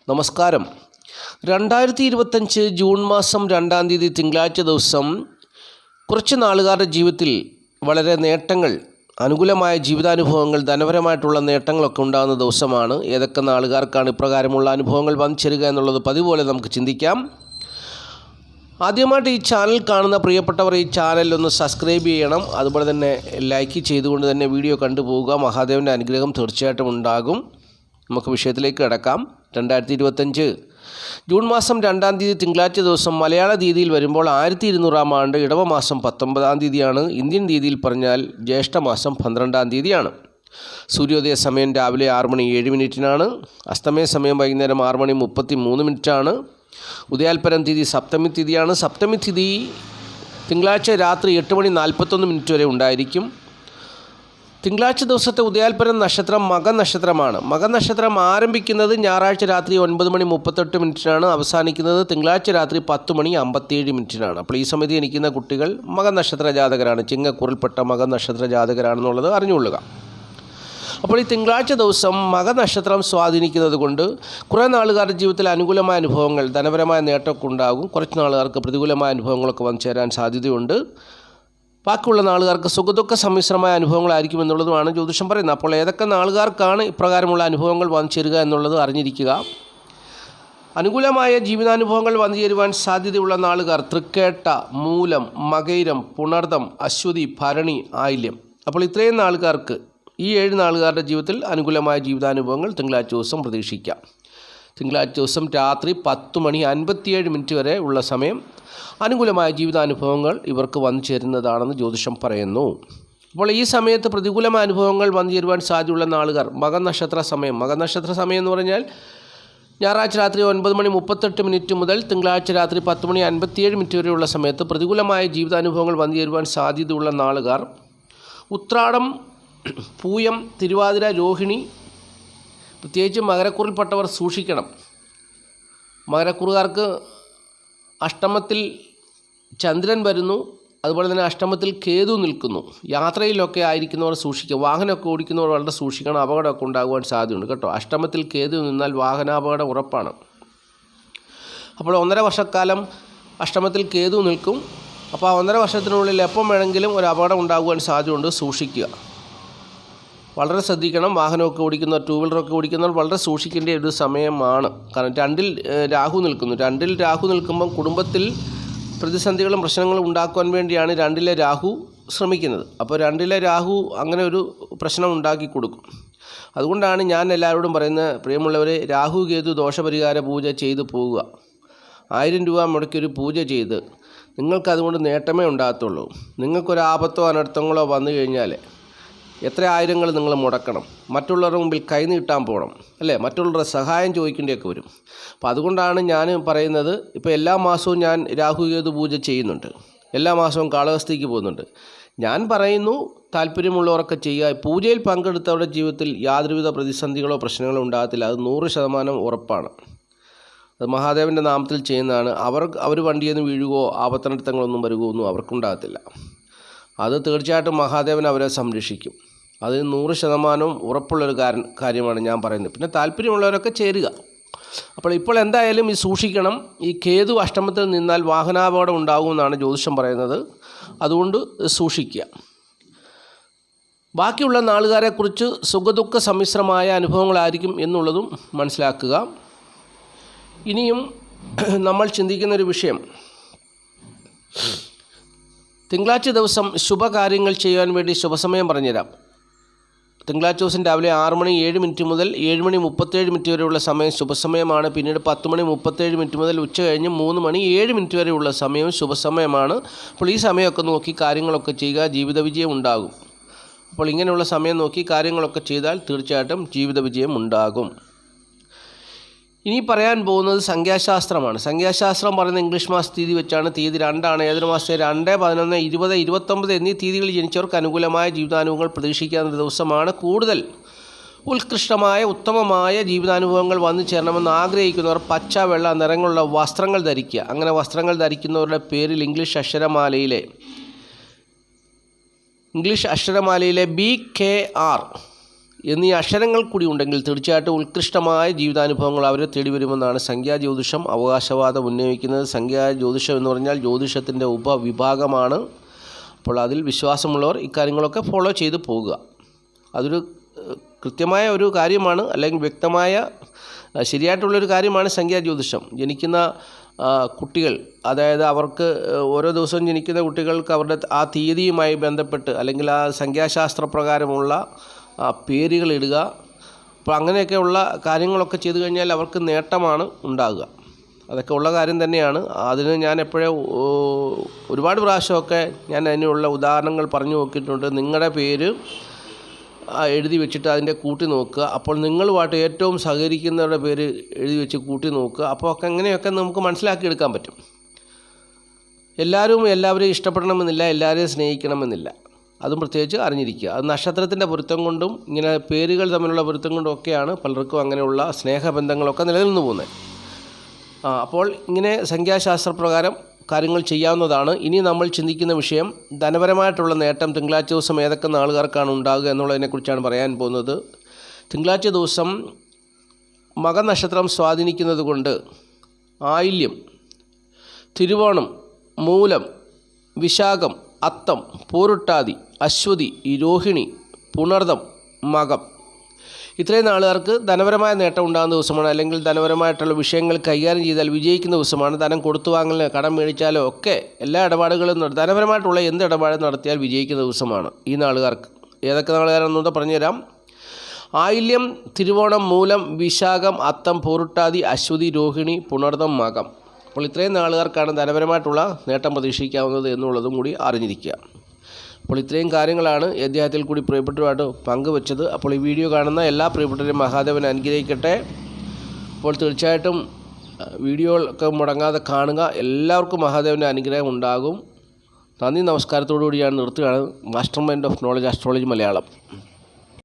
നമസ്കാരം. 2025 ജൂൺ മാസം 2-ാം തീയതി തിങ്കളാഴ്ച ദിവസം കുറച്ച് നാളുകാരുടെ ജീവിതത്തിൽ വളരെ നേട്ടങ്ങൾ, അനുകൂലമായ ജീവിതാനുഭവങ്ങൾ, ധനപരമായിട്ടുള്ള നേട്ടങ്ങളൊക്കെ ഉണ്ടാകുന്ന ദിവസമാണ്. ഏതൊക്കെ നാളുകാർക്കാണ് ഇപ്രകാരമുള്ള അനുഭവങ്ങൾ വന്നു ചേരുക എന്നുള്ളത് പതിപോലെ നമുക്ക് ചിന്തിക്കാം. ആദ്യമായിട്ട് ഈ ചാനൽ കാണുന്ന പ്രിയപ്പെട്ടവർ ഈ ചാനലൊന്ന് സബ്സ്ക്രൈബ് ചെയ്യണം. അതുപോലെ തന്നെ ലൈക്ക് ചെയ്തുകൊണ്ട് തന്നെ വീഡിയോ കണ്ടുപോവുക. മഹാദേവൻ്റെ അനുഗ്രഹം തീർച്ചയായിട്ടും ഉണ്ടാകും. നമുക്ക് വിഷയത്തിലേക്ക് കിടക്കാം. 2025 ജൂൺ മാസം 2-ാം തീയതി തിങ്കളാഴ്ച ദിവസം മലയാള തീയതിയിൽ വരുമ്പോൾ 1200-ാം ആണ്ട് ഇടവമാസം 19-ാം തീയതിയാണ്. ഇന്ത്യൻ തീയതിയിൽ പറഞ്ഞാൽ ജ്യേഷ്ഠമാസം 12-ാം തീയതിയാണ്. സൂര്യോദയ സമയം രാവിലെ 6:07 അസ്തമയ സമയം വൈകുന്നേരം 6:33 ഉദയാൽപരം തീയതി സപ്തമി തീയതിയാണ്. സപ്തമി തീയതി തിങ്കളാഴ്ച രാത്രി 8:41 വരെ ഉണ്ടായിരിക്കും. തിങ്കളാഴ്ച ദിവസത്തെ ഉദയാൽപരം നക്ഷത്രം മക നക്ഷത്രമാണ്. മക നക്ഷത്രം ആരംഭിക്കുന്നത് ഞായറാഴ്ച രാത്രി 9:38 അവസാനിക്കുന്നത് തിങ്കളാഴ്ച രാത്രി 10:57 അപ്പോൾ ഈ സമയത്ത് ജനിക്കുന്ന കുട്ടികൾ മക നക്ഷത്ര ജാതകരാണ്, ചിങ്ങക്കൂറിൽപ്പെട്ട മക നക്ഷത്ര ജാതകരാണെന്നുള്ളത് അറിഞ്ഞുകൊള്ളുക. അപ്പോൾ ഈ തിങ്കളാഴ്ച ദിവസം മക നക്ഷത്രം സ്വാധീനിക്കുന്നത് കൊണ്ട് കുറേ നാളുകാരുടെ ജീവിതത്തിൽ അനുകൂലമായ അനുഭവങ്ങൾ, ധനപരമായ നേട്ടമൊക്കെ ഉണ്ടാകും. കുറച്ച് നാളുകാർക്ക് പ്രതികൂലമായ അനുഭവങ്ങളൊക്കെ വന്നു ചേരാൻ സാധ്യതയുണ്ട്. ബാക്കിയുള്ള നാളുകാർക്ക് സുഖദുഃഖ സമ്മിശ്രമായ അനുഭവങ്ങളായിരിക്കും എന്നുള്ളതുമാണ് ജ്യോതിഷം പറയുന്നത്. അപ്പോൾ ഏതൊക്കെ നാളുകാർക്കാണ് ഇപ്രകാരമുള്ള അനുഭവങ്ങൾ വന്നു ചേരുക എന്നുള്ളത് അറിഞ്ഞിരിക്കുക. അനുകൂലമായ ജീവിതാനുഭവങ്ങൾ വന്നു ചേരുവാൻ സാധ്യതയുള്ള നാളുകാർ തൃക്കേട്ട, മൂലം, മകയിരം, പുണർദം, അശ്വതി, ഭരണി, ആയില്യം. അപ്പോൾ ഇത്രയും നാളുകാർക്ക്, ഈ 7 നാളുകാരുടെ ജീവിതത്തിൽ അനുകൂലമായ ജീവിതാനുഭവങ്ങൾ തിങ്കളാഴ്ച ദിവസം പ്രതീക്ഷിക്കാം. തിങ്കളാഴ്ച ദിവസം രാത്രി 10:57 വരെ ഉള്ള സമയം അനുകൂലമായ ജീവിതാനുഭവങ്ങൾ ഇവർക്ക് വന്നു ചേരുന്നതാണെന്ന് ജ്യോതിഷം പറയുന്നു. അപ്പോൾ ഈ സമയത്ത് പ്രതികൂലമായ അനുഭവങ്ങൾ വന്നു ചേരുവാൻ സാധ്യതയുള്ള നാളുകാർ മകനക്ഷത്ര സമയം. മകനക്ഷത്ര സമയം എന്ന് പറഞ്ഞാൽ ഞായറാഴ്ച രാത്രി 9:38 മുതൽ തിങ്കളാഴ്ച രാത്രി 10:57 വരെയുള്ള സമയത്ത് പ്രതികൂലമായ ജീവിതാനുഭവങ്ങൾ വന്നു ചേരുവാൻ സാധ്യതയുള്ള നാളുകാർ ഉത്രാടം, പൂയം, തിരുവാതിര, രോഹിണി, പ്രത്യേകിച്ച് മകരക്കൂറിൽപ്പെട്ടവർ സൂക്ഷിക്കണം. മകരക്കൂറുകാർക്ക് അഷ്ടമത്തിൽ ചന്ദ്രൻ വരുന്നു, അതുപോലെ തന്നെ അഷ്ടമത്തിൽ കേതു നിൽക്കുന്നു. യാത്രയിലൊക്കെ ആയിരിക്കുന്നവർ സൂക്ഷിക്കുക. വാഹനമൊക്കെ ഓടിക്കുന്നവർ വളരെ സൂക്ഷിക്കണം. അപകടമൊക്കെ ഉണ്ടാകുവാൻ സാധ്യതയുണ്ട് കേട്ടോ. അഷ്ടമത്തിൽ കേതു നിന്നാൽ വാഹനാപകടം ഉറപ്പാണ്. അപ്പോൾ 1.5 വർഷക്കാലം അഷ്ടമത്തിൽ കേതു നിൽക്കും. അപ്പോൾ ആ 1.5 വർഷത്തിനുള്ളിൽ എപ്പം വേണമെങ്കിലും ഒരു അപകടം ഉണ്ടാകുവാൻ സാധ്യതയുണ്ട്. സൂക്ഷിക്കുക, വളരെ ശ്രദ്ധിക്കണം. വാഹനമൊക്കെ ഓടിക്കുന്നവർ, 2 വീലറൊക്കെ ഓടിക്കുന്നവർ വളരെ സൂക്ഷിക്കേണ്ട ഒരു സമയമാണ്. കാരണം 2-ൽ രാഹു നിൽക്കുന്നു. 2-ൽ രാഹു നിൽക്കുമ്പം കുടുംബത്തിൽ പ്രതിസന്ധികളും പ്രശ്നങ്ങളും ഉണ്ടാക്കുവാൻ വേണ്ടിയാണ് 2-ലെ രാഹു ശ്രമിക്കുന്നത്. അപ്പോൾ 2-ലെ രാഹു അങ്ങനെ ഒരു പ്രശ്നം ഉണ്ടാക്കി കൊടുക്കും. അതുകൊണ്ടാണ് ഞാൻ എല്ലാവരോടും പറയുന്നത്, പ്രിയമുള്ളവരെ, രാഹു കേതു ദോഷപരിഹാര പൂജ ചെയ്തു പോവുക. 1000 രൂപ മുടക്കി ഒരു പൂജ ചെയ്ത് നിങ്ങൾക്കതുകൊണ്ട് നേട്ടമേ ഉണ്ടാകത്തുള്ളൂ. നിങ്ങൾക്കൊരു ആപത്തോ അനർത്ഥങ്ങളോ വന്നു കഴിഞ്ഞാൽ എത്ര ആയിരങ്ങൾ നിങ്ങൾ മുടക്കണം, മറ്റുള്ളവരുടെ മുമ്പിൽ കൈനീട്ടാൻ പോകണം, അല്ലേ? മറ്റുള്ളവരുടെ സഹായം ചോദിക്കേണ്ടിയൊക്കെ വരും. അപ്പോൾ അതുകൊണ്ടാണ് ഞാൻ പറയുന്നത്, ഇപ്പോൾ എല്ലാ മാസവും ഞാൻ രാഹുകേതു പൂജ ചെയ്യുന്നുണ്ട്, എല്ലാ മാസവും കാളഹസ്തിക്ക് പോകുന്നുണ്ട്. ഞാൻ പറയുന്നു, താല്പര്യമുള്ളവരൊക്കെ ചെയ്യുക. പൂജയിൽ പങ്കെടുത്തവരുടെ ജീവിതത്തിൽ യാതൊരുവിധ പ്രതിസന്ധികളോ പ്രശ്നങ്ങളോ ഉണ്ടാകത്തില്ല. അത് 100% ഉറപ്പാണ്. അത് മഹാദേവൻ്റെ നാമത്തിൽ ചെയ്യുന്നതാണ്. അവർ വണ്ടിയിൽ നിന്ന് വീഴുകയോ ആപത്തനർത്ഥങ്ങളൊന്നും വരുകയൊന്നും അവർക്കുണ്ടാകത്തില്ല. അത് തീർച്ചയായിട്ടും മഹാദേവൻ അവരെ സംരക്ഷിക്കും. അത് 100% ഉറപ്പുള്ളൊരു കാര്യമാണ് ഞാൻ പറയുന്നത്. പിന്നെ താല്പര്യമുള്ളവരൊക്കെ ചേരുക. അപ്പോൾ ഇപ്പോൾ എന്തായാലും ഈ സൂക്ഷിക്കണം. ഈ കേതു അഷ്ടമത്തിൽ നിന്നാൽ വാഹനാപകടം ഉണ്ടാകുമെന്നാണ് ജ്യോതിഷം പറയുന്നത്. അതുകൊണ്ട് സൂക്ഷിക്കുക. ബാക്കിയുള്ള നാളുകാരെക്കുറിച്ച് സുഖദുഃഖ സമ്മിശ്രമായ അനുഭവങ്ങളായിരിക്കും എന്നുള്ളതും മനസ്സിലാക്കുക. ഇനിയും നമ്മൾ ചിന്തിക്കുന്നൊരു വിഷയം, തിങ്കളാഴ്ച ദിവസം ശുഭകാര്യങ്ങൾ ചെയ്യാൻ വേണ്ടി ശുഭസമയം പറഞ്ഞുതരാം. തിങ്കളാഴ്ച ദിവസം രാവിലെ 6:07 മുതൽ 7:37 വരെയുള്ള സമയം ശുഭസമയമാണ്. പിന്നീട് 10:37 മുതൽ ഉച്ച കഴിഞ്ഞ് 3:07 വരെയുള്ള സമയവും ശുഭസമയമാണ്. അപ്പോൾ ഈ സമയമൊക്കെ നോക്കി കാര്യങ്ങളൊക്കെ ചെയ്യുക, ജീവിത വിജയം ഉണ്ടാകും. അപ്പോൾ ഇങ്ങനെയുള്ള സമയം നോക്കി കാര്യങ്ങളൊക്കെ ചെയ്താൽ തീർച്ചയായിട്ടും ജീവിത വിജയം ഉണ്ടാകും. ഇനി പറയാൻ പോകുന്നത് സംഖ്യാശാസ്ത്രമാണ്. സംഖ്യാശാസ്ത്രം പറയുന്ന ഇംഗ്ലീഷ് മാസ തീയതി വെച്ചാണ്. തീയതി 2 ഏതൊരു മാസത്തെ 2, 11, 20, 29 എന്നീ തീയതികളിൽ ജനിച്ചവർക്ക് അനുകൂലമായ ജീവിതാനുഭവങ്ങൾ പ്രതീക്ഷിക്കാവുന്ന ദിവസമാണ്. കൂടുതൽ ഉത്കൃഷ്ടമായ ഉത്തമമായ ജീവിതാനുഭവങ്ങൾ വന്നു ചേരണമെന്ന് ആഗ്രഹിക്കുന്നവർ പച്ച, വെള്ള നിറങ്ങളുള്ള വസ്ത്രങ്ങൾ ധരിക്കുക. അങ്ങനെ വസ്ത്രങ്ങൾ ധരിക്കുന്നവരുടെ പേരിൽ ഇംഗ്ലീഷ് അക്ഷരമാലയിലെ BKR എന്നീ അക്ഷരങ്ങൾ കൂടി ഉണ്ടെങ്കിൽ തീർച്ചയായിട്ടും ഉത്കൃഷ്ടമായ ജീവിതാനുഭവങ്ങൾ അവരെ തേടി വരുമെന്നാണ് സംഖ്യാജ്യോതിഷം അവകാശവാദം ഉന്നയിക്കുന്നത്. സംഖ്യാജ്യോതിഷം എന്ന് പറഞ്ഞാൽ ജ്യോതിഷത്തിൻ്റെ ഉപവിഭാഗമാണ്. അപ്പോൾ അതിൽ വിശ്വാസമുള്ളവർ ഇക്കാര്യങ്ങളൊക്കെ ഫോളോ ചെയ്ത് പോകുക. അതൊരു കൃത്യമായ ഒരു കാര്യമാണ്, അല്ലെങ്കിൽ വ്യക്തമായ ശരിയായിട്ടുള്ളൊരു കാര്യമാണ് സംഖ്യാജ്യോതിഷം. ജനിക്കുന്ന കുട്ടികൾ, അതായത് അവർക്ക് ഓരോ ദിവസവും ജനിക്കുന്ന കുട്ടികൾക്ക് അവരുടെ ആ തീയതിയുമായി ബന്ധപ്പെട്ട് അല്ലെങ്കിൽ ആ സംഖ്യാശാസ്ത്രപ്രകാരമുള്ള പേരുകൾ ഇടുക. അപ്പോൾ അങ്ങനെയൊക്കെയുള്ള കാര്യങ്ങളൊക്കെ ചെയ്തു കഴിഞ്ഞാൽ അവർക്ക് നേട്ടമാണ് ഉണ്ടാകുക. അതൊക്കെ ഉള്ള കാര്യം തന്നെയാണ്. അതിന് ഞാൻ എപ്പോഴും ഒരുപാട് പ്രാവശ്യമൊക്കെ ഞാൻ അതിനുള്ള ഉദാഹരണങ്ങൾ പറഞ്ഞു നോക്കിയിട്ടുണ്ട്. നിങ്ങളുടെ പേര് എഴുതി വെച്ചിട്ട് അതിൻ്റെ കൂട്ടി നോക്കുക. അപ്പോൾ നിങ്ങളുമായിട്ട് ഏറ്റവും സഹകരിക്കുന്നവരുടെ പേര് എഴുതി വെച്ച് കൂട്ടി നോക്കുക. അപ്പോൾ ഒക്കെ അങ്ങനെയൊക്കെ നമുക്ക് മനസ്സിലാക്കിയെടുക്കാൻ പറ്റും. എല്ലാവരെയും ഇഷ്ടപ്പെടണമെന്നില്ല, എല്ലാവരെയും സ്നേഹിക്കണമെന്നില്ല. അതും പ്രത്യേകിച്ച് അറിഞ്ഞിരിക്കുക. അത് നക്ഷത്രത്തിൻ്റെ പൊരുത്തം കൊണ്ടും ഇങ്ങനെ പേരുകൾ തമ്മിലുള്ള പൊരുത്തം കൊണ്ടും ഒക്കെയാണ് പലർക്കും അങ്ങനെയുള്ള സ്നേഹബന്ധങ്ങളൊക്കെ നിലനിന്ന് പോകുന്നത്. അപ്പോൾ ഇങ്ങനെ സംഖ്യാശാസ്ത്രപ്രകാരം കാര്യങ്ങൾ ചെയ്യാവുന്നതാണ്. ഇനി നമ്മൾ ചിന്തിക്കുന്ന വിഷയം ധനപരമായിട്ടുള്ള നേട്ടം തിങ്കളാഴ്ച ദിവസം ഏതൊക്കെ നാളുകാർക്കാണ് ഉണ്ടാകുക എന്നുള്ളതിനെക്കുറിച്ചാണ് പറയാൻ പോകുന്നത്. തിങ്കളാഴ്ച ദിവസം മകനക്ഷത്രം സ്വാധീനിക്കുന്നത് കൊണ്ട് ആയില്യം, തിരുവോണം, മൂലം, വിശാഖം, അത്തം, പൂരുട്ടാതി, അശ്വതി, രോഹിണി, പുണർദം, മകം ഇത്രയും നാളുകാർക്ക് ധനപരമായ നേട്ടം ഉണ്ടാകുന്ന ദിവസമാണ്. അല്ലെങ്കിൽ ധനപരമായിട്ടുള്ള വിഷയങ്ങൾ കൈകാര്യം ചെയ്താൽ വിജയിക്കുന്ന ദിവസമാണ്. ധനം കൊടുത്തു വാങ്ങലിന്, കടം മേടിച്ചാലോ ഒക്കെ എല്ലാ ഇടപാടുകളും ധനപരമായിട്ടുള്ള എന്ത് ഇടപാടും നടത്തിയാൽ വിജയിക്കുന്ന ദിവസമാണ് ഈ നാളുകാർക്ക്. ഏതൊക്കെ നാളുകാരെന്നൊന്ന് പറഞ്ഞുതരാം. ആയില്യം, തിരുവോണം, മൂലം, വിശാഖം, അത്തം, പൂരുട്ടാതി, അശ്വതി, രോഹിണി, പുണർദം, മകം. അപ്പോൾ ഇത്രയും നാളുകാർക്കാണ് ധനപരമായിട്ടുള്ള നേട്ടം പ്രതീക്ഷിക്കാവുന്നത് എന്നുള്ളതും കൂടി അറിഞ്ഞിരിക്കുക. അപ്പോൾ ഇത്രയും കാര്യങ്ങളാണ് ഈ അധ്യായത്തിൽ കൂടി പ്രിയപ്പെട്ടവരുമായിട്ട് പങ്കുവച്ചത്. അപ്പോൾ ഈ വീഡിയോ കാണുന്ന എല്ലാ പ്രിയപ്പെട്ടവരെയും മഹാദേവൻ അനുഗ്രഹിക്കട്ടെ. അപ്പോൾ തീർച്ചയായിട്ടും വീഡിയോകളൊക്കെ മുടങ്ങാതെ കാണുക. എല്ലാവർക്കും മഹാദേവൻ്റെ അനുഗ്രഹം ഉണ്ടാകും. നന്ദി, നമസ്കാരത്തോടു കൂടി ഞാൻ നിർത്തുകയാണ്. Master mind of knowledge astrology Malayalam.